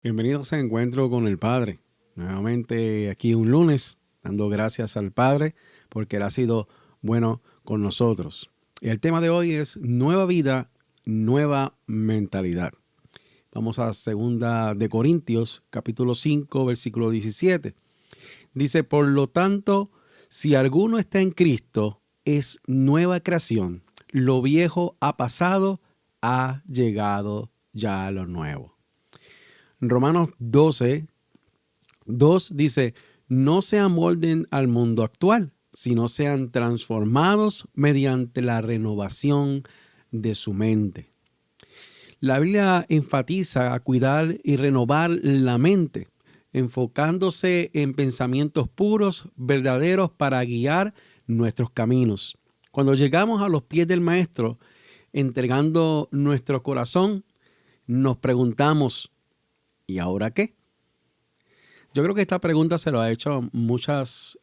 Bienvenidos a Encuentro con el Padre. Nuevamente aquí un lunes, dando gracias al Padre porque Él ha sido bueno con nosotros. El tema de hoy es nueva vida, nueva mentalidad. Vamos a 2 Corintios, capítulo 5, versículo 17. Dice, por lo tanto, si alguno está en Cristo, es nueva creación. Lo viejo ha pasado, ha llegado ya lo nuevo. Romanos 12:2 dice, no se amolden al mundo actual, sino sean transformados mediante la renovación de su mente. La Biblia enfatiza a cuidar y renovar la mente, enfocándose en pensamientos puros, verdaderos para guiar nuestros caminos. Cuando llegamos a los pies del Maestro, entregando nuestro corazón, nos preguntamos, ¿y ahora qué? Yo creo que esta pregunta se lo ha hecho muchas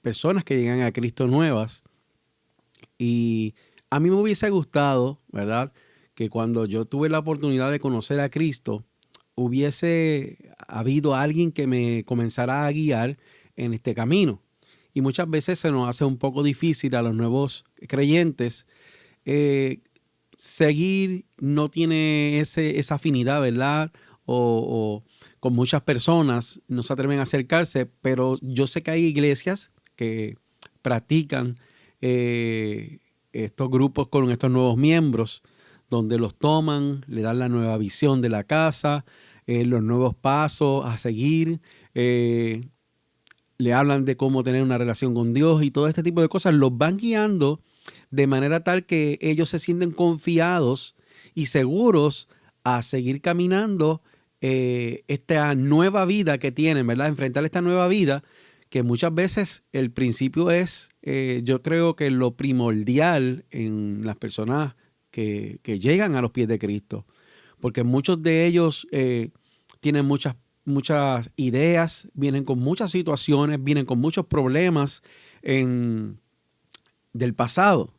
personas que llegan a Cristo nuevas. Y a mí me hubiese gustado, ¿verdad?, que cuando yo tuve la oportunidad de conocer a Cristo, hubiese habido alguien que me comenzara a guiar en este camino. Y muchas veces se nos hace un poco difícil a los nuevos creyentes seguir, no tiene esa afinidad, ¿verdad? O con muchas personas no se atreven a acercarse, pero yo sé que hay iglesias que practican estos grupos con estos nuevos miembros, donde los toman, le dan la nueva visión de la casa, los nuevos pasos a seguir, le hablan de cómo tener una relación con Dios y todo este tipo de cosas, los van guiando de manera tal que ellos se sienten confiados y seguros a seguir caminando esta nueva vida que tienen, ¿verdad? Enfrentar esta nueva vida que muchas veces el principio es, yo creo que lo primordial en las personas que llegan a los pies de Cristo, porque muchos de ellos tienen muchas ideas, vienen con muchas situaciones, vienen con muchos problemas del pasado.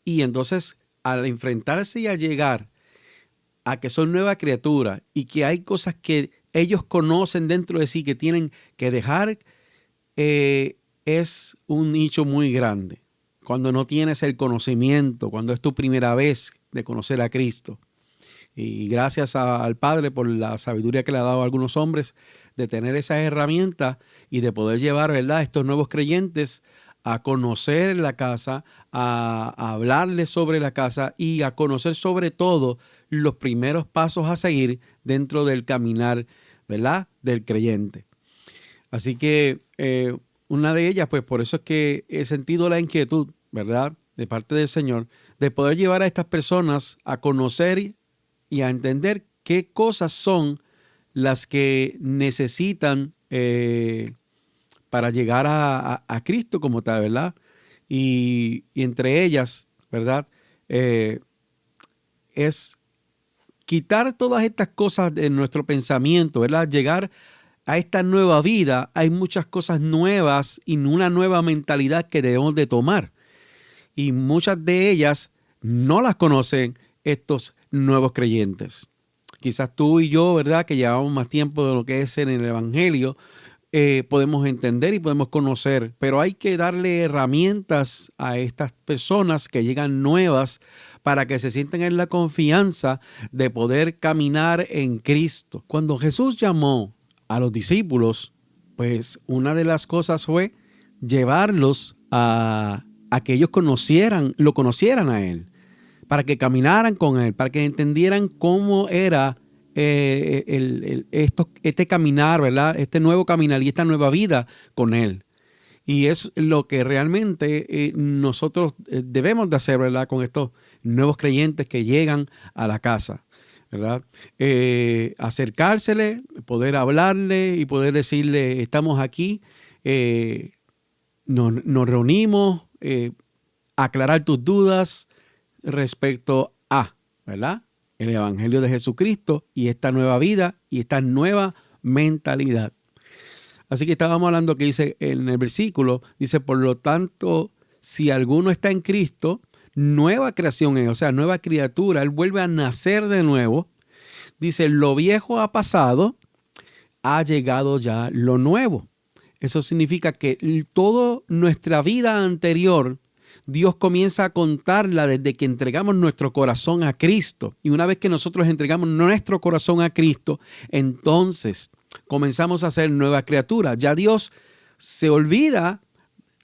Y entonces, al enfrentarse y a llegar a que son nueva criatura y que hay cosas que ellos conocen dentro de sí que tienen que dejar, es un nicho muy grande. Cuando no tienes el conocimiento, cuando es tu primera vez de conocer a Cristo. Y gracias al Padre por la sabiduría que le ha dado a algunos hombres de tener esas herramientas y de poder llevar, ¿verdad?, a estos nuevos creyentes a conocer la casa, a hablarles sobre la casa y a conocer sobre todo los primeros pasos a seguir dentro del caminar, ¿verdad?, del creyente. Así que una de ellas, pues por eso es que he sentido la inquietud, ¿verdad?, de parte del Señor, de poder llevar a estas personas a conocer y a entender qué cosas son las que necesitan para llegar a Cristo como tal, ¿verdad? Y entre ellas, ¿verdad?, es quitar todas estas cosas de nuestro pensamiento, ¿verdad? Llegar a esta nueva vida, hay muchas cosas nuevas y una nueva mentalidad que debemos de tomar. Y muchas de ellas no las conocen estos nuevos creyentes. Quizás tú y yo, ¿verdad?, que llevamos más tiempo de lo que es en el Evangelio, podemos entender y podemos conocer, pero hay que darle herramientas a estas personas que llegan nuevas para que se sientan en la confianza de poder caminar en Cristo. Cuando Jesús llamó a los discípulos, pues una de las cosas fue llevarlos a que ellos lo conocieran a Él, para que caminaran con Él, para que entendieran cómo era este caminar, ¿verdad? Este nuevo caminar y esta nueva vida con Él. Y es lo que realmente nosotros debemos de hacer, ¿verdad?, con estos nuevos creyentes que llegan a la casa, ¿verdad? Acercársele, poder hablarle y poder decirle, estamos aquí, nos reunimos, aclarar tus dudas respecto a, ¿verdad?, el Evangelio de Jesucristo y esta nueva vida y esta nueva mentalidad. Así que estábamos hablando que dice en el versículo, dice, por lo tanto, si alguno está en Cristo, nueva creación es, o sea, nueva criatura, él vuelve a nacer de nuevo. Dice, lo viejo ha pasado ha llegado ya lo nuevo. Eso significa que toda nuestra vida anterior, Dios comienza a contarla desde que entregamos nuestro corazón a Cristo. Y una vez que nosotros entregamos nuestro corazón a Cristo, entonces comenzamos a ser nueva criatura. Ya Dios se olvida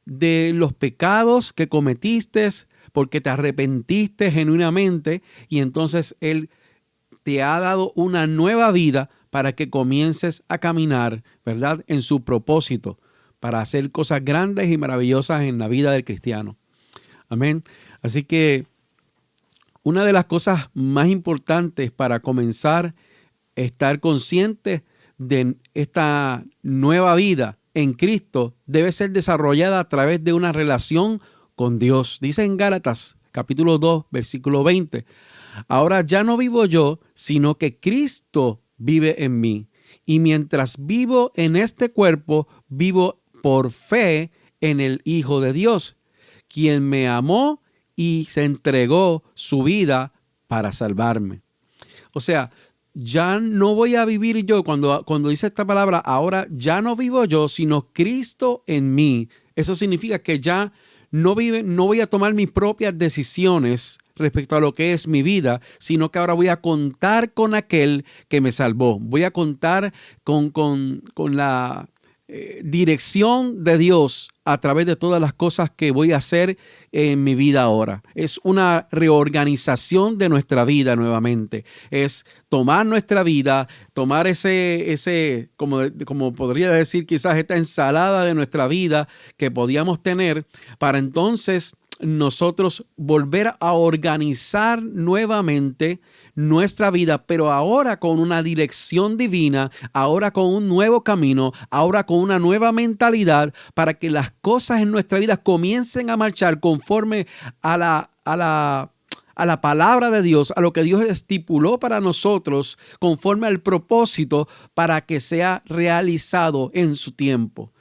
de los pecados que cometiste porque te arrepentiste genuinamente, y entonces Él te ha dado una nueva vida para que comiences a caminar, ¿verdad?, en su propósito, para hacer cosas grandes y maravillosas en la vida del cristiano. Amén. Así que una de las cosas más importantes para comenzar a estar consciente de esta nueva vida en Cristo debe ser desarrollada a través de una relación con Dios. Dice en Gálatas capítulo 2, versículo 20, ahora ya no vivo yo, sino que Cristo vive en mí. Y mientras vivo en este cuerpo, vivo por fe en el Hijo de Dios, quien me amó y se entregó su vida para salvarme. O sea, ya no voy a vivir yo, cuando dice esta palabra, ahora ya no vivo yo, sino Cristo en mí. Eso significa que ya no voy a tomar mis propias decisiones respecto a lo que es mi vida, sino que ahora voy a contar con aquel que me salvó. Voy a contar con la dirección de Dios a través de todas las cosas que voy a hacer en mi vida ahora. Es una reorganización de nuestra vida nuevamente. Es tomar nuestra vida, tomar como podría decir quizás esta ensalada de nuestra vida que podíamos tener, para entonces nosotros volver a organizar nuevamente nuestra vida, pero ahora con una dirección divina, ahora con un nuevo camino, ahora con una nueva mentalidad, para que las cosas en nuestra vida comiencen a marchar conforme a la palabra de Dios, a lo que Dios estipuló para nosotros, conforme al propósito para que sea realizado en su tiempo.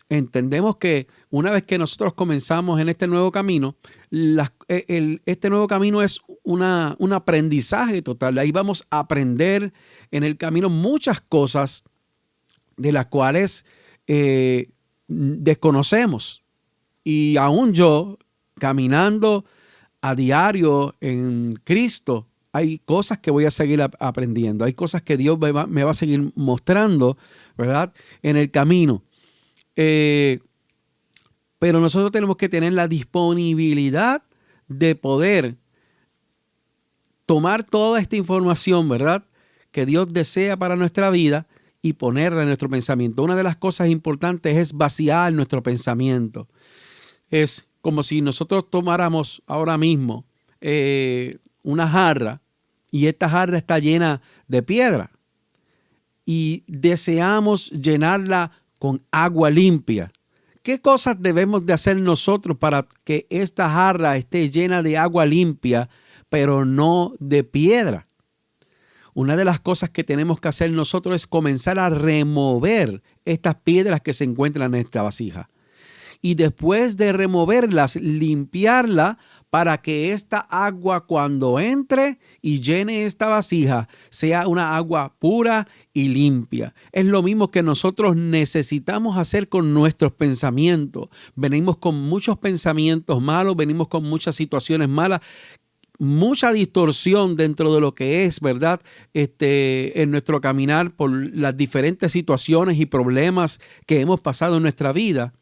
Entendemos que una vez que nosotros comenzamos en este nuevo camino, este nuevo camino es un aprendizaje total. Ahí vamos a aprender en el camino muchas cosas de las cuales desconocemos. Y aún yo, caminando a diario en Cristo, hay cosas que voy a seguir aprendiendo. Hay cosas que Dios me va a seguir mostrando, ¿verdad?, en el camino. Pero nosotros tenemos que tener la disponibilidad de poder tomar toda esta información, ¿verdad?, que Dios desea para nuestra vida y ponerla en nuestro pensamiento. Una de las cosas importantes es vaciar nuestro pensamiento. Es como si nosotros tomáramos ahora mismo una jarra, y esta jarra está llena de piedra y deseamos llenarla con agua limpia. ¿Qué cosas debemos de hacer nosotros para que esta jarra esté llena de agua limpia, pero no de piedra? Una de las cosas que tenemos que hacer nosotros es comenzar a remover estas piedras que se encuentran en esta vasija. Y después de removerlas, limpiarla para que esta agua, cuando entre y llene esta vasija, sea una agua pura y limpia. Es lo mismo que nosotros necesitamos hacer con nuestros pensamientos. Venimos con muchos pensamientos malos, venimos con muchas situaciones malas, mucha distorsión dentro de lo que es, ¿verdad?, en nuestro caminar por las diferentes situaciones y problemas que hemos pasado en nuestra vida.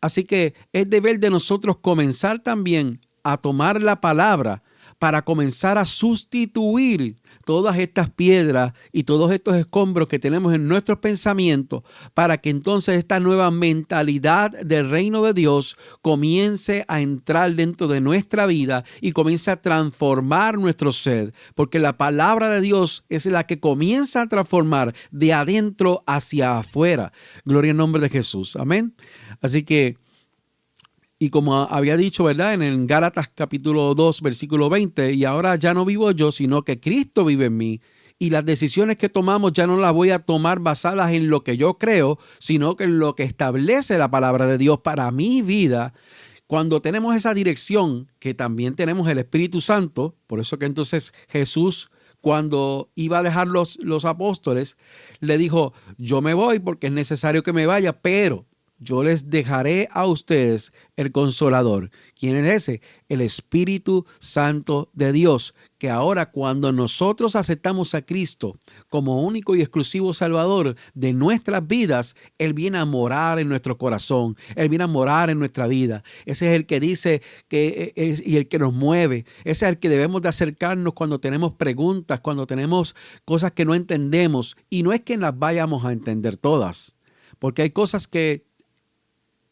Así que es deber de nosotros comenzar también a tomar la palabra para comenzar a sustituir todas estas piedras y todos estos escombros que tenemos en nuestros pensamientos, para que entonces esta nueva mentalidad del reino de Dios comience a entrar dentro de nuestra vida y comience a transformar nuestro ser, porque la palabra de Dios es la que comienza a transformar de adentro hacia afuera. Gloria al nombre de Jesús. Amén. Así que, y como había dicho, ¿verdad?, en el Gálatas capítulo 2, versículo 20, y ahora ya no vivo yo, sino que Cristo vive en mí. Y las decisiones que tomamos ya no las voy a tomar basadas en lo que yo creo, sino que en lo que establece la palabra de Dios para mi vida. Cuando tenemos esa dirección, que también tenemos el Espíritu Santo, por eso que entonces Jesús, cuando iba a dejar los apóstoles, le dijo, yo me voy porque es necesario que me vaya, pero yo les dejaré a ustedes el Consolador. ¿Quién es ese? El Espíritu Santo de Dios, que ahora cuando nosotros aceptamos a Cristo como único y exclusivo Salvador de nuestras vidas, Él viene a morar en nuestro corazón, Él viene a morar en nuestra vida. Ese es el que dice y el que nos mueve. Ese es el que debemos de acercarnos cuando tenemos preguntas, cuando tenemos cosas que no entendemos. Y no es que las vayamos a entender todas, porque hay cosas que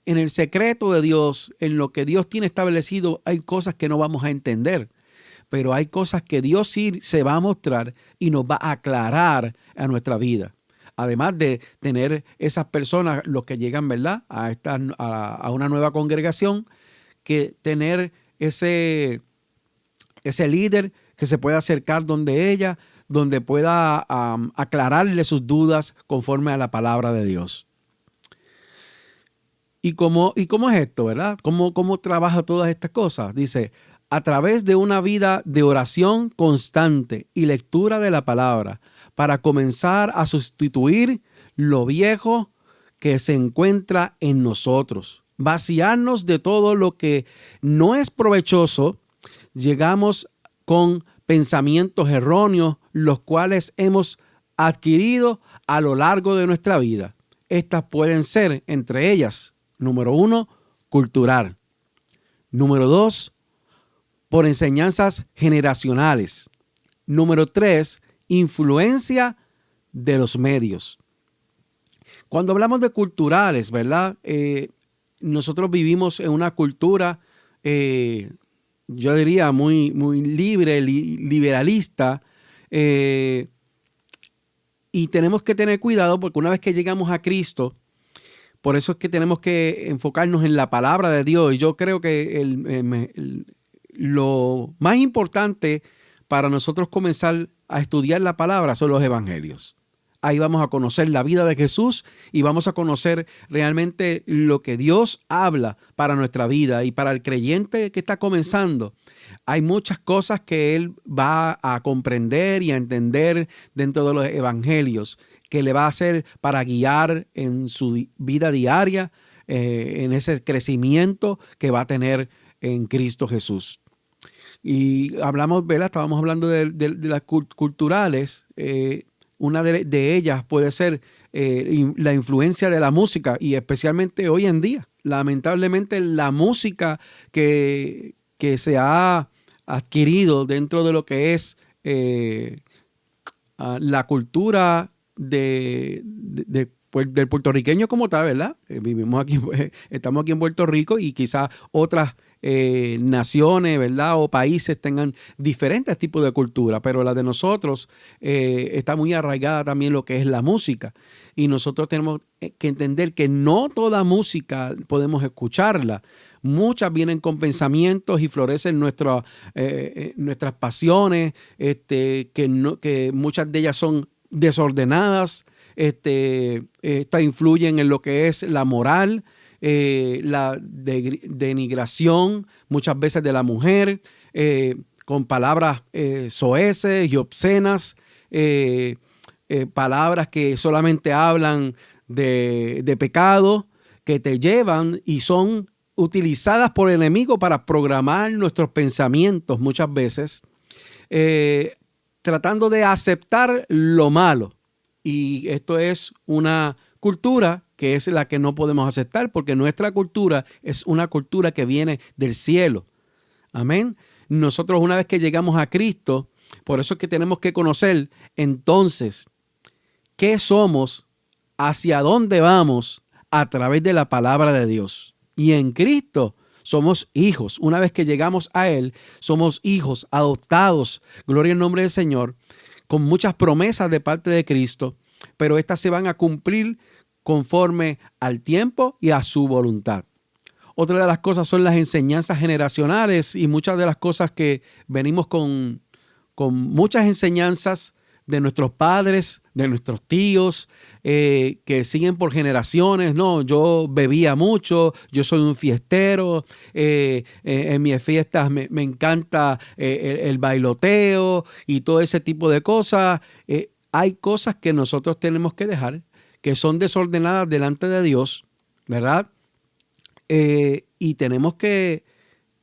en el secreto de Dios, en lo que Dios tiene establecido, hay cosas que no vamos a entender, pero hay cosas que Dios sí se va a mostrar y nos va a aclarar a nuestra vida. Además de tener esas personas, los que llegan, ¿verdad?, a una nueva congregación, que tener ese líder que se pueda acercar donde ella, donde pueda aclararle sus dudas conforme a la palabra de Dios. ¿Y cómo es esto, verdad? ¿Cómo trabaja todas estas cosas? Dice, a través de una vida de oración constante y lectura de la palabra, para comenzar a sustituir lo viejo que se encuentra en nosotros. Vaciarnos de todo lo que no es provechoso, llegamos con pensamientos erróneos, los cuales hemos adquirido a lo largo de nuestra vida. Estas pueden ser, entre ellas, número 1, cultural. Número 2, por enseñanzas generacionales. Número 3, influencia de los medios. Cuando hablamos de culturales, ¿verdad? Nosotros vivimos en una cultura, yo diría, muy libre, liberalista, y tenemos que tener cuidado porque una vez que llegamos a Cristo, por eso es que tenemos que enfocarnos en la palabra de Dios. Y yo creo que lo más importante para nosotros comenzar a estudiar la palabra son los evangelios. Ahí vamos a conocer la vida de Jesús y vamos a conocer realmente lo que Dios habla para nuestra vida. Y para el creyente que está comenzando, hay muchas cosas que él va a comprender y a entender dentro de los evangelios, que le va a hacer para guiar en su vida diaria, en ese crecimiento que va a tener en Cristo Jesús. Y hablamos, ¿verdad? Estábamos hablando de las culturales. Una de ellas puede ser la influencia de la música, y especialmente hoy en día. Lamentablemente la música que se ha adquirido dentro de lo que es la cultura del puertorriqueño como tal, ¿verdad? Vivimos aquí, estamos aquí en Puerto Rico, y quizás otras naciones, ¿verdad?, o países tengan diferentes tipos de cultura, pero la de nosotros está muy arraigada también lo que es la música, y nosotros tenemos que entender que no toda música podemos escucharla. Muchas vienen con pensamientos y florecen nuestras pasiones, que muchas de ellas son desordenadas. Estas influyen en lo que es la moral, la denigración muchas veces de la mujer, con palabras soeces y obscenas, palabras que solamente hablan de pecado, que te llevan y son utilizadas por el enemigo para programar nuestros pensamientos muchas veces, tratando de aceptar lo malo. Y esto es una cultura que es la que no podemos aceptar, porque nuestra cultura es una cultura que viene del cielo. Amén. Nosotros, una vez que llegamos a Cristo, por eso es que tenemos que conocer entonces qué somos, hacia dónde vamos a través de la palabra de Dios. Y en Cristo somos hijos. Una vez que llegamos a Él, somos hijos adoptados. Gloria al nombre del Señor, con muchas promesas de parte de Cristo, pero estas se van a cumplir conforme al tiempo y a su voluntad. Otra de las cosas son las enseñanzas generacionales, y muchas de las cosas que venimos con muchas enseñanzas de nuestros padres, de nuestros tíos, que siguen por generaciones. No, yo bebía mucho, yo soy un fiestero, en mis fiestas me encanta el bailoteo y todo ese tipo de cosas. Hay cosas que nosotros tenemos que dejar, que son desordenadas delante de Dios, ¿verdad? Y tenemos que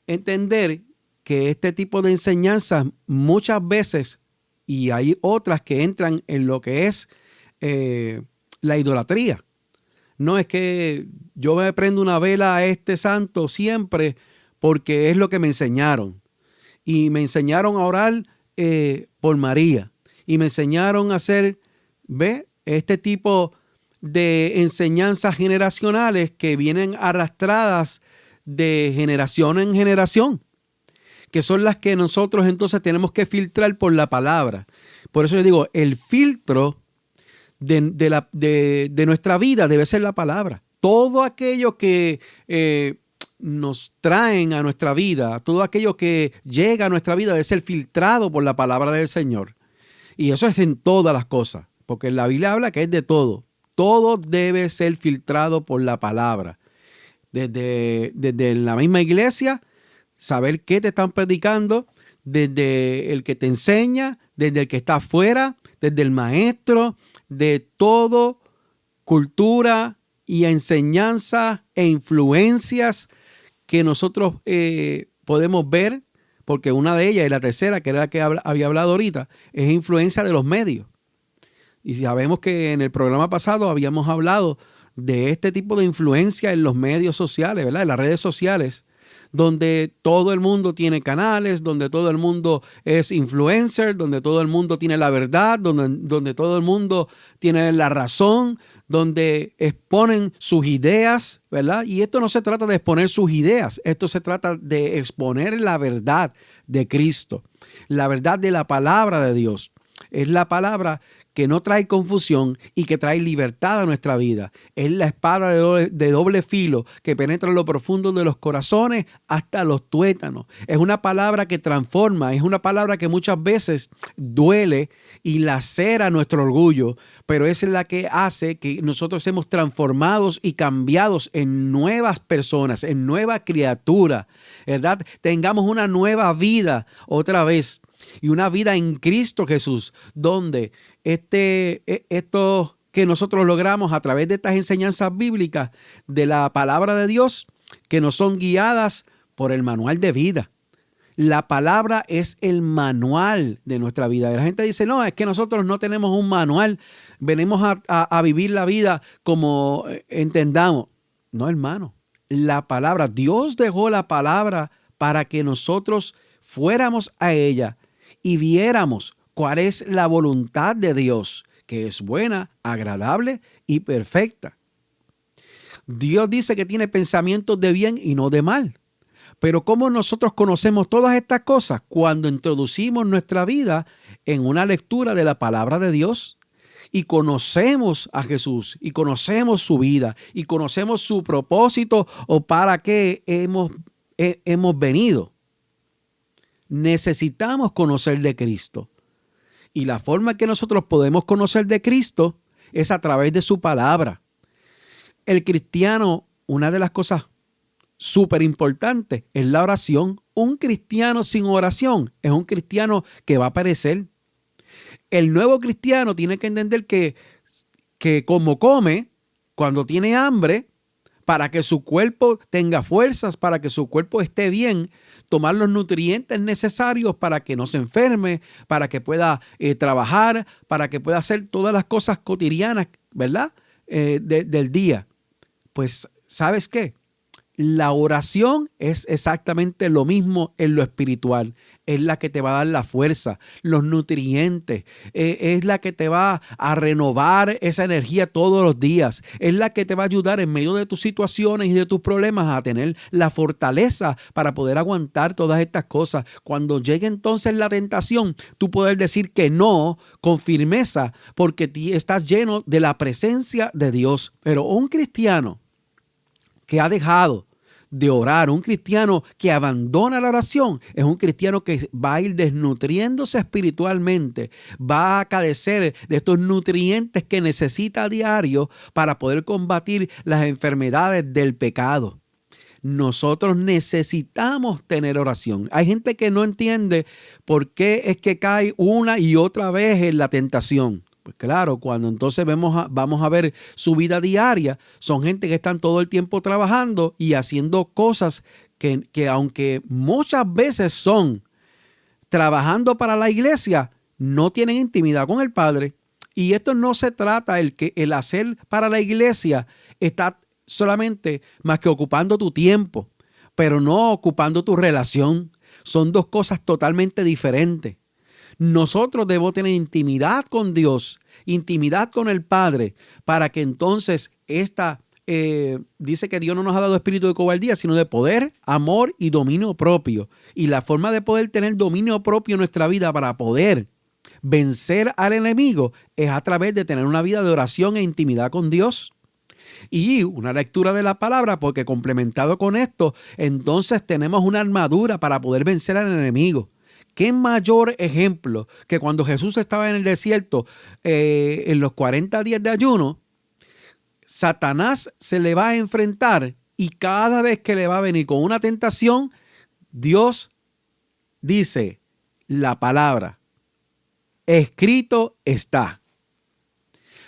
entender que este tipo de enseñanzas muchas veces, y hay otras que entran en lo que es la idolatría. No es que yo me prendo una vela a este santo siempre porque es lo que me enseñaron. Y me enseñaron a orar por María. Y me enseñaron a hacer, ¿ve? Este tipo de enseñanzas generacionales que vienen arrastradas de generación en generación, que son las que nosotros entonces tenemos que filtrar por la palabra. Por eso yo digo, el filtro de nuestra vida debe ser la palabra. Todo aquello que nos traen a nuestra vida, todo aquello que llega a nuestra vida debe ser filtrado por la palabra del Señor. Y eso es en todas las cosas, porque la Biblia habla que es de todo. Todo debe ser filtrado por la palabra. Desde la misma iglesia, saber qué te están predicando, desde el que te enseña, desde el que está afuera, desde el maestro, de todo, cultura y enseñanza e influencias que nosotros podemos ver, porque una de ellas, y la tercera, que era la que había hablado ahorita, es influencia de los medios. Y sabemos que en el programa pasado habíamos hablado de este tipo de influencia en los medios sociales, ¿verdad? En las redes sociales, donde todo el mundo tiene canales, donde todo el mundo es influencer, donde todo el mundo tiene la verdad, donde todo el mundo tiene la razón, donde exponen sus ideas, ¿verdad? Y esto no se trata de exponer sus ideas, esto se trata de exponer la verdad de Cristo, la verdad de la palabra de Dios. Es la palabra que no trae confusión y que trae libertad a nuestra vida. Es la espada de doble filo que penetra en lo profundo de los corazones hasta los tuétanos. Es una palabra que transforma, es una palabra que muchas veces duele y lacera nuestro orgullo, pero es la que hace que nosotros seamos transformados y cambiados en nuevas personas, en nueva criatura, ¿verdad? Tengamos una nueva vida otra vez. Y una vida en Cristo Jesús, donde esto que nosotros logramos a través de estas enseñanzas bíblicas de la palabra de Dios, que nos son guiadas por el manual de vida. La palabra es el manual de nuestra vida. Y la gente dice, no, es que nosotros no tenemos un manual, venimos a vivir la vida como entendamos. No, hermano, la palabra, Dios dejó la palabra para que nosotros fuéramos a ella y viéramos cuál es la voluntad de Dios, que es buena, agradable y perfecta. Dios dice que tiene pensamientos de bien y no de mal. Pero ¿cómo nosotros conocemos todas estas cosas? Cuando introducimos nuestra vida en una lectura de la palabra de Dios y conocemos a Jesús y conocemos su vida y conocemos su propósito o para qué hemos venido. Necesitamos conocer de Cristo. Y la forma que nosotros podemos conocer de Cristo es a través de su palabra. El cristiano, una de las cosas súper importantes es la oración. Un cristiano sin oración es un cristiano que va a perecer. El nuevo cristiano tiene que entender que como come, cuando tiene hambre, para que su cuerpo tenga fuerzas, para que su cuerpo esté bien, tomar los nutrientes necesarios para que no se enferme, para que pueda trabajar, para que pueda hacer todas las cosas cotidianas, ¿verdad? Del día. Pues, ¿sabes qué? La oración es exactamente lo mismo en lo espiritual. Es la que te va a dar la fuerza, los nutrientes. Es la que te va a renovar esa energía todos los días. Es la que te va a ayudar en medio de tus situaciones y de tus problemas a tener la fortaleza para poder aguantar todas estas cosas. Cuando llegue entonces la tentación, tú poder decir que no con firmeza porque estás lleno de la presencia de Dios. Pero un cristiano que ha dejado de orar, un cristiano que abandona la oración, es un cristiano que va a ir desnutriéndose espiritualmente, va a carecer de estos nutrientes que necesita a diario para poder combatir las enfermedades del pecado. Nosotros necesitamos tener oración. Hay gente que no entiende por qué es que cae una y otra vez en la tentación. Pues claro, cuando entonces vamos a ver su vida diaria, son gente que están todo el tiempo trabajando y haciendo cosas que aunque muchas veces son trabajando para la iglesia, no tienen intimidad con el Padre. Y esto no se trata el hacer para la iglesia está solamente más que ocupando tu tiempo, pero no ocupando tu relación. Son dos cosas totalmente diferentes. Nosotros debemos tener intimidad con Dios, intimidad con el Padre, para que entonces dice que Dios no nos ha dado espíritu de cobardía, sino de poder, amor y dominio propio. Y la forma de poder tener dominio propio en nuestra vida para poder vencer al enemigo es a través de tener una vida de oración e intimidad con Dios. Y una lectura de la palabra, porque complementado con esto, entonces tenemos una armadura para poder vencer al enemigo. ¿Qué mayor ejemplo que cuando Jesús estaba en el desierto en los 40 días de ayuno, Satanás se le va a enfrentar y cada vez que le va a venir con una tentación, Dios dice la palabra, escrito está.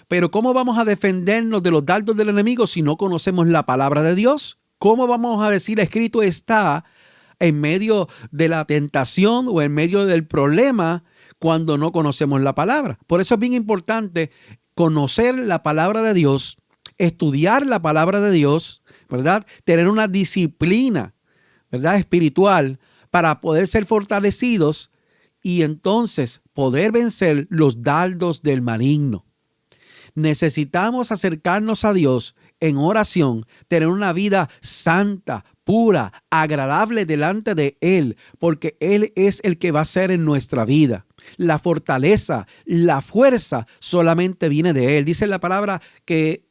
Pero ¿cómo vamos a defendernos de los dardos del enemigo si no conocemos la palabra de Dios? ¿Cómo vamos a decir escrito está en medio de la tentación o en medio del problema cuando no conocemos la palabra? Por eso es bien importante conocer la palabra de Dios, estudiar la palabra de Dios, ¿verdad? Tener una disciplina, ¿verdad? Espiritual para poder ser fortalecidos y entonces poder vencer los dardos del maligno. Necesitamos acercarnos a Dios en oración, tener una vida santa, pura, agradable delante de Él, porque Él es el que va a ser en nuestra vida. La fortaleza, la fuerza solamente viene de Él. Dice la palabra que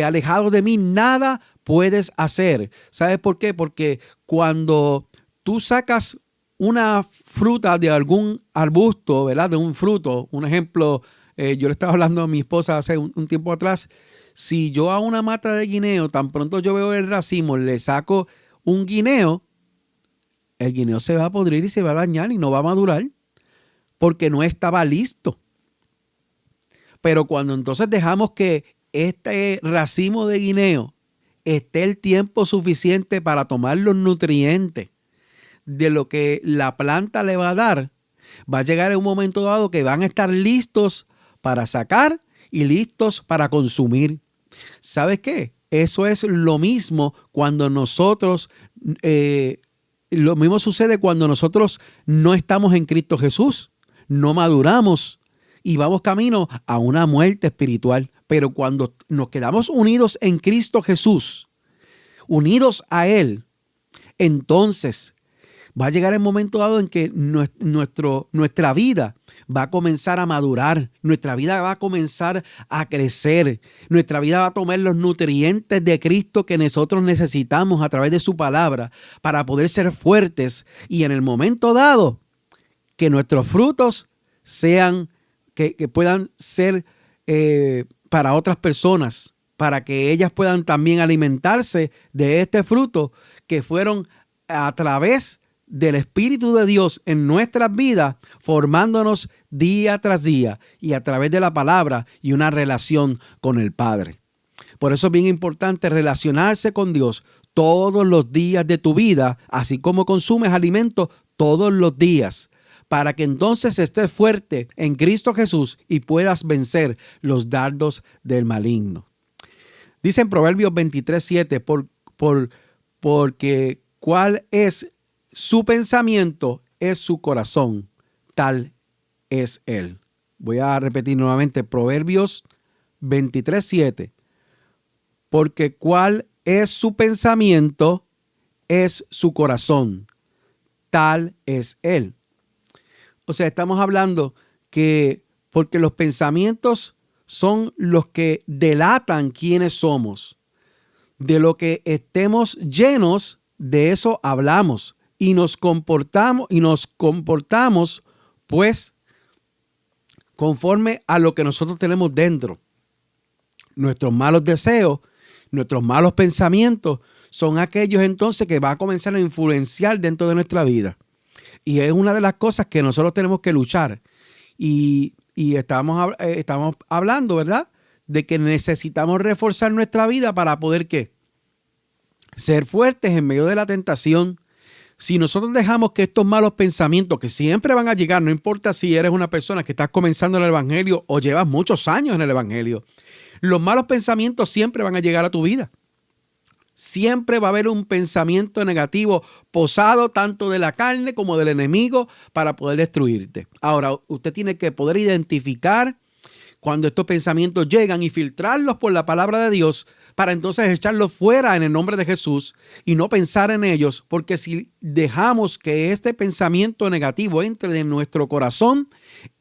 alejado de mí nada puedes hacer. ¿Sabes por qué? Porque cuando tú sacas una fruta de algún arbusto, ¿verdad? De un fruto, un ejemplo, yo le estaba hablando a mi esposa hace un tiempo atrás, si yo a una mata de guineo, tan pronto yo veo el racimo, le saco un guineo, el guineo se va a podrir y se va a dañar y no va a madurar porque no estaba listo. Pero cuando entonces dejamos que este racimo de guineo esté el tiempo suficiente para tomar los nutrientes de lo que la planta le va a dar, va a llegar en un momento dado que van a estar listos para sacar y listos para consumir. ¿Sabes qué? Eso es lo mismo cuando nosotros, lo mismo sucede cuando nosotros no estamos en Cristo Jesús, no maduramos y vamos camino a una muerte espiritual. Pero cuando nos quedamos unidos en Cristo Jesús, unidos a Él, entonces va a llegar el momento dado en que nuestra vida va a comenzar a madurar, nuestra vida va a comenzar a crecer, nuestra vida va a tomar los nutrientes de Cristo que nosotros necesitamos a través de su palabra para poder ser fuertes y en el momento dado que nuestros frutos sean, que puedan ser para otras personas, para que ellas puedan también alimentarse de este fruto que fueron a través del Espíritu de Dios en nuestras vidas, formándonos día tras día y a través de la palabra y una relación con el Padre. Por eso es bien importante relacionarse con Dios todos los días de tu vida, así como consumes alimento todos los días, para que entonces estés fuerte en Cristo Jesús y puedas vencer los dardos del maligno. Dice en Proverbios 23:7, porque cuál es su pensamiento es su corazón, tal es él. Voy a repetir nuevamente, Proverbios 23:7. Porque cuál es su pensamiento es su corazón, tal es él. O sea, estamos hablando que porque los pensamientos son los que delatan quiénes somos. De lo que estemos llenos, de eso hablamos y nos comportamos pues conforme a lo que nosotros tenemos dentro. Nuestros malos deseos, nuestros malos pensamientos son aquellos entonces que va a comenzar a influenciar dentro de nuestra vida. Y es una de las cosas que nosotros tenemos que luchar. Y estamos hablando, ¿verdad?, de que necesitamos reforzar nuestra vida para poder, ¿qué?, ser fuertes en medio de la tentación. Si nosotros dejamos que estos malos pensamientos, que siempre van a llegar, no importa si eres una persona que estás comenzando en el evangelio o llevas muchos años en el evangelio, los malos pensamientos siempre van a llegar a tu vida. Siempre va a haber un pensamiento negativo posado tanto de la carne como del enemigo para poder destruirte. Ahora, usted tiene que poder identificar cuando estos pensamientos llegan y filtrarlos por la palabra de Dios para entonces echarlos fuera en el nombre de Jesús y no pensar en ellos, porque si dejamos que este pensamiento negativo entre en nuestro corazón,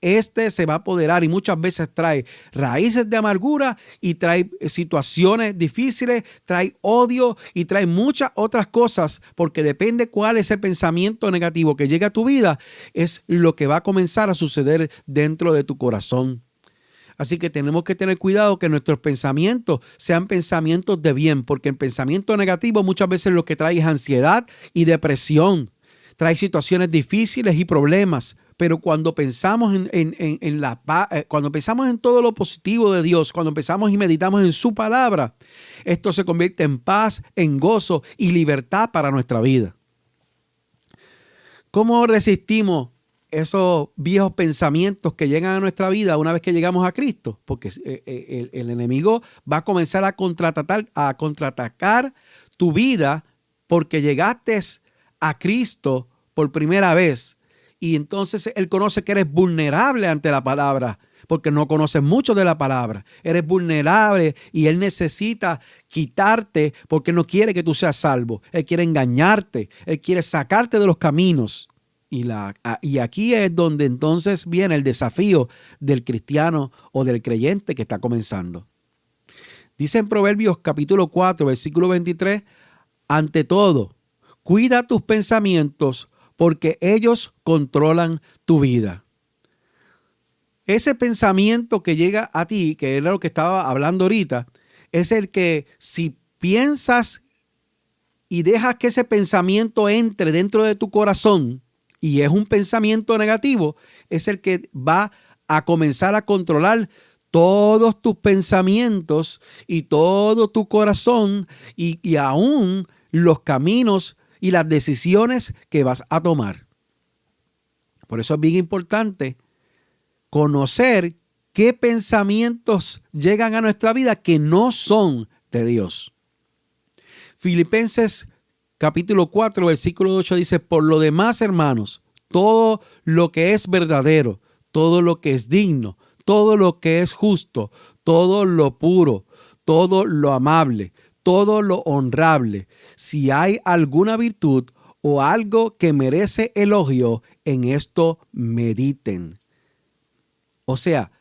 este se va a apoderar y muchas veces trae raíces de amargura y trae situaciones difíciles, trae odio y trae muchas otras cosas, porque depende cuál es el pensamiento negativo que llega a tu vida, es lo que va a comenzar a suceder dentro de tu corazón. Así que tenemos que tener cuidado que nuestros pensamientos sean pensamientos de bien, porque el pensamiento negativo muchas veces lo que trae es ansiedad y depresión, trae situaciones difíciles y problemas. Pero cuando pensamos cuando pensamos en todo lo positivo de Dios, cuando pensamos y meditamos en su palabra, esto se convierte en paz, en gozo y libertad para nuestra vida. ¿Cómo resistimos esos viejos pensamientos que llegan a nuestra vida una vez que llegamos a Cristo? Porque el enemigo va a comenzar a contraatacar tu vida porque llegaste a Cristo por primera vez. Y entonces él conoce que eres vulnerable ante la palabra, porque no conoces mucho de la palabra. Eres vulnerable y él necesita quitarte porque no quiere que tú seas salvo. Él quiere engañarte, él quiere sacarte de los caminos. Y aquí es donde entonces viene el desafío del cristiano o del creyente que está comenzando. Dice en Proverbios capítulo 4, versículo 23, ante todo, cuida tus pensamientos porque ellos controlan tu vida. Ese pensamiento que llega a ti, que era lo que estaba hablando ahorita, es el que si piensas y dejas que ese pensamiento entre dentro de tu corazón, y es un pensamiento negativo, es el que va a comenzar a controlar todos tus pensamientos y todo tu corazón y aún los caminos y las decisiones que vas a tomar. Por eso es bien importante conocer qué pensamientos llegan a nuestra vida que no son de Dios. Filipenses capítulo 4, versículo 8 dice, por lo demás, hermanos, todo lo que es verdadero, todo lo que es digno, todo lo que es justo, todo lo puro, todo lo amable, todo lo honrable, si hay alguna virtud o algo que merece elogio, en esto mediten. O sea,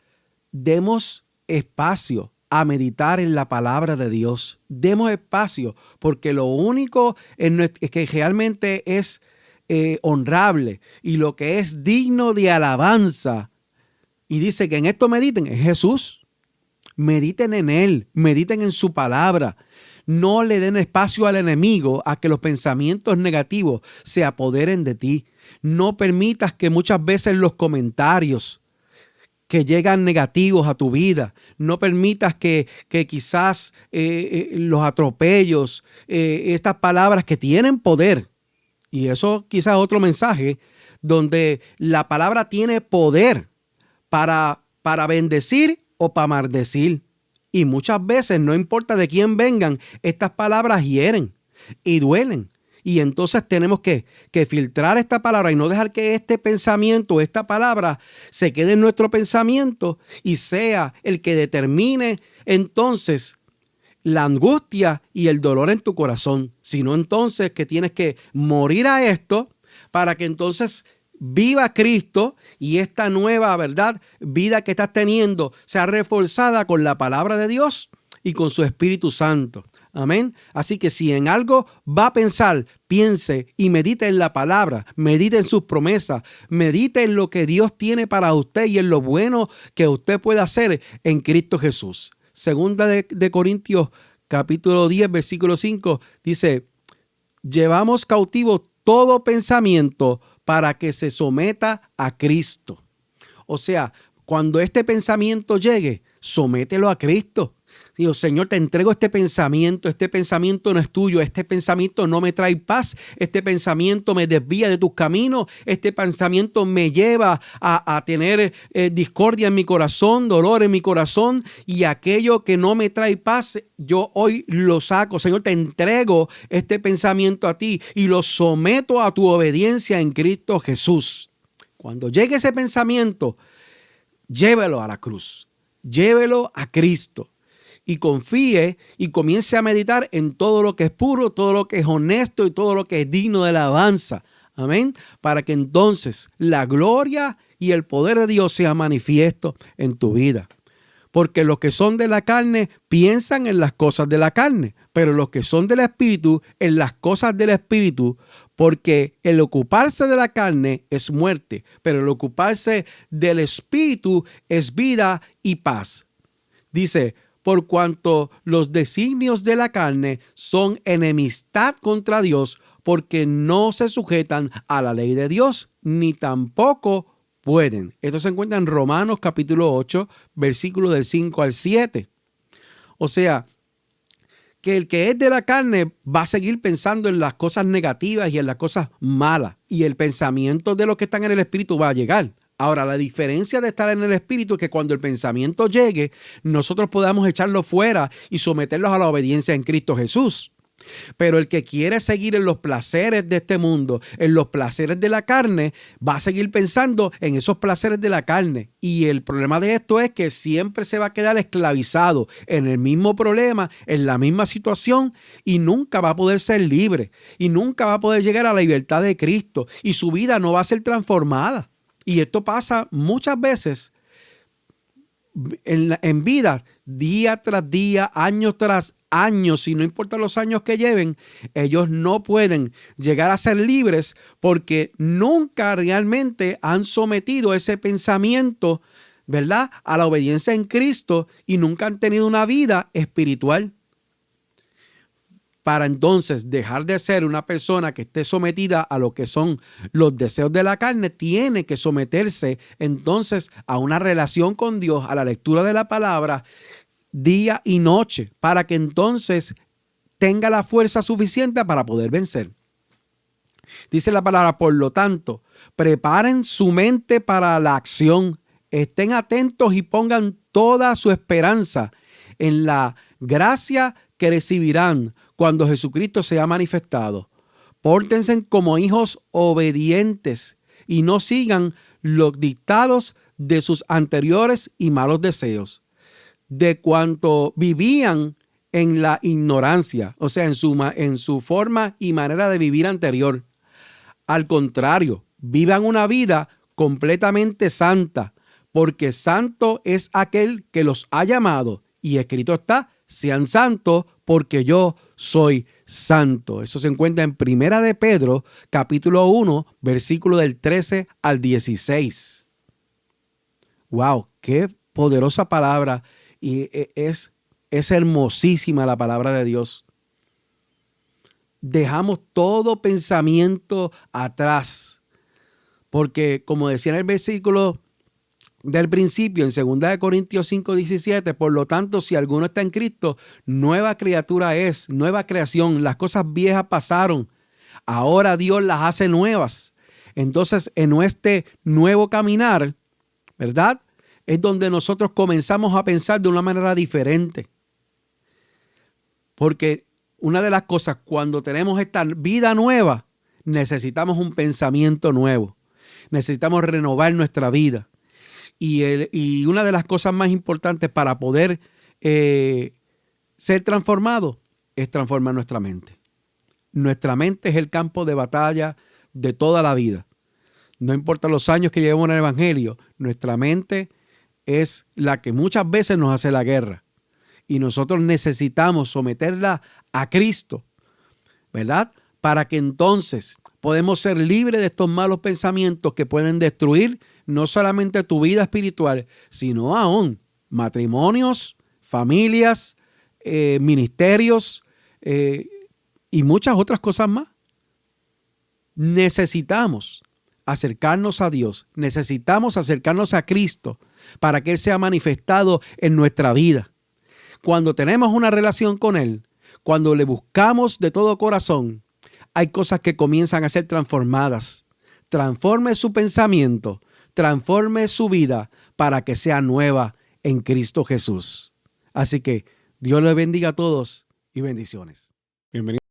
demos espacio a meditar en la palabra de Dios. Demos espacio, porque lo único que realmente es honrable y lo que es digno de alabanza, y dice que en esto mediten, es Jesús. Mediten en Él, mediten en su palabra. No le den espacio al enemigo a que los pensamientos negativos se apoderen de ti. No permitas que muchas veces los comentarios que llegan negativos a tu vida, no permitas que quizás los atropellos, estas palabras que tienen poder, y eso quizás otro mensaje, donde la palabra tiene poder para bendecir o para maldecir. Y muchas veces, no importa de quién vengan, estas palabras hieren y duelen. Y entonces tenemos que filtrar esta palabra y no dejar que este pensamiento, esta palabra, se quede en nuestro pensamiento y sea el que determine entonces la angustia y el dolor en tu corazón. Sino entonces que tienes que morir a esto para que entonces viva Cristo y esta nueva, ¿verdad?, vida que estás teniendo sea reforzada con la palabra de Dios y con su Espíritu Santo. Amén. Así que si en algo va a pensar, piense y medite en la palabra, medite en sus promesas, medite en lo que Dios tiene para usted y en lo bueno que usted puede hacer en Cristo Jesús. Segunda de Corintios, capítulo 10, versículo 5, dice: llevamos cautivo todo pensamiento para que se someta a Cristo. O sea, cuando este pensamiento llegue, somételo a Cristo. Digo, Señor, te entrego este pensamiento no es tuyo, este pensamiento no me trae paz, este pensamiento me desvía de tus caminos, este pensamiento me lleva a tener discordia en mi corazón, dolor en mi corazón, y aquello que no me trae paz, yo hoy lo saco. Señor, te entrego este pensamiento a ti y lo someto a tu obediencia en Cristo Jesús. Cuando llegue ese pensamiento, llévelo a la cruz, llévelo a Cristo. Y confíe y comience a meditar en todo lo que es puro, todo lo que es honesto y todo lo que es digno de alabanza. Amén. Para que entonces la gloria y el poder de Dios sea manifiesto en tu vida. Porque los que son de la carne piensan en las cosas de la carne, pero los que son del Espíritu en las cosas del Espíritu. Porque el ocuparse de la carne es muerte, pero el ocuparse del Espíritu es vida y paz. Dice: por cuanto los designios de la carne son enemistad contra Dios, porque no se sujetan a la ley de Dios, ni tampoco pueden. Esto se encuentra en Romanos capítulo 8, versículos del 5 al 7. O sea, que el que es de la carne va a seguir pensando en las cosas negativas y en las cosas malas, y el pensamiento de los que están en el Espíritu va a llegar. Ahora, la diferencia de estar en el Espíritu es que cuando el pensamiento llegue, nosotros podamos echarlo fuera y someterlos a la obediencia en Cristo Jesús. Pero el que quiere seguir en los placeres de este mundo, en los placeres de la carne, va a seguir pensando en esos placeres de la carne. Y el problema de esto es que siempre se va a quedar esclavizado en el mismo problema, en la misma situación, y nunca va a poder ser libre. Y nunca va a poder llegar a la libertad de Cristo. Y su vida no va a ser transformada. Y esto pasa muchas veces en vida, día tras día, año tras años, y no importa los años que lleven, ellos no pueden llegar a ser libres porque nunca realmente han sometido ese pensamiento, ¿verdad?, a la obediencia en Cristo, y nunca han tenido una vida espiritual. Para entonces dejar de ser una persona que esté sometida a lo que son los deseos de la carne, tiene que someterse entonces a una relación con Dios, a la lectura de la palabra día y noche, para que entonces tenga la fuerza suficiente para poder vencer. Dice la palabra: por lo tanto, preparen su mente para la acción, estén atentos y pongan toda su esperanza en la gracia que recibirán cuando Jesucristo sea manifestado. Pórtense como hijos obedientes y no sigan los dictados de sus anteriores y malos deseos, de cuanto vivían en la ignorancia, o sea, en su forma y manera de vivir anterior. Al contrario, vivan una vida completamente santa, porque santo es aquel que los ha llamado, y escrito está: sean santos porque yo soy santo. Eso se encuentra en Primera de Pedro, capítulo 1, versículo del 13 al 16. ¡Wow! ¡Qué poderosa palabra! Y es hermosísima la palabra de Dios. Dejamos todo pensamiento atrás, porque como decía en el versículo del principio, en 2 Corintios 5:17, por lo tanto, si alguno está en Cristo, nueva criatura es, nueva creación. Las cosas viejas pasaron, ahora Dios las hace nuevas. Entonces, en este nuevo caminar, ¿verdad?, es donde nosotros comenzamos a pensar de una manera diferente. Porque una de las cosas, cuando tenemos esta vida nueva, necesitamos un pensamiento nuevo. Necesitamos renovar nuestra vida. Y una de las cosas más importantes para poder ser transformado es transformar nuestra mente. Nuestra mente es el campo de batalla de toda la vida. No importa los años que llevemos en el Evangelio, nuestra mente es la que muchas veces nos hace la guerra. y nosotros necesitamos someterla a Cristo, ¿verdad? Para que entonces podemos ser libres de estos malos pensamientos que pueden destruir no solamente tu vida espiritual, sino aún matrimonios, familias, ministerios y muchas otras cosas más. Necesitamos acercarnos a Dios, necesitamos acercarnos a Cristo para que Él sea manifestado en nuestra vida. Cuando tenemos una relación con Él, cuando le buscamos de todo corazón, hay cosas que comienzan a ser transformadas. Transforme su pensamiento, transforme su vida para que sea nueva en Cristo Jesús. Así que Dios les bendiga a todos y bendiciones. Bienvenidos.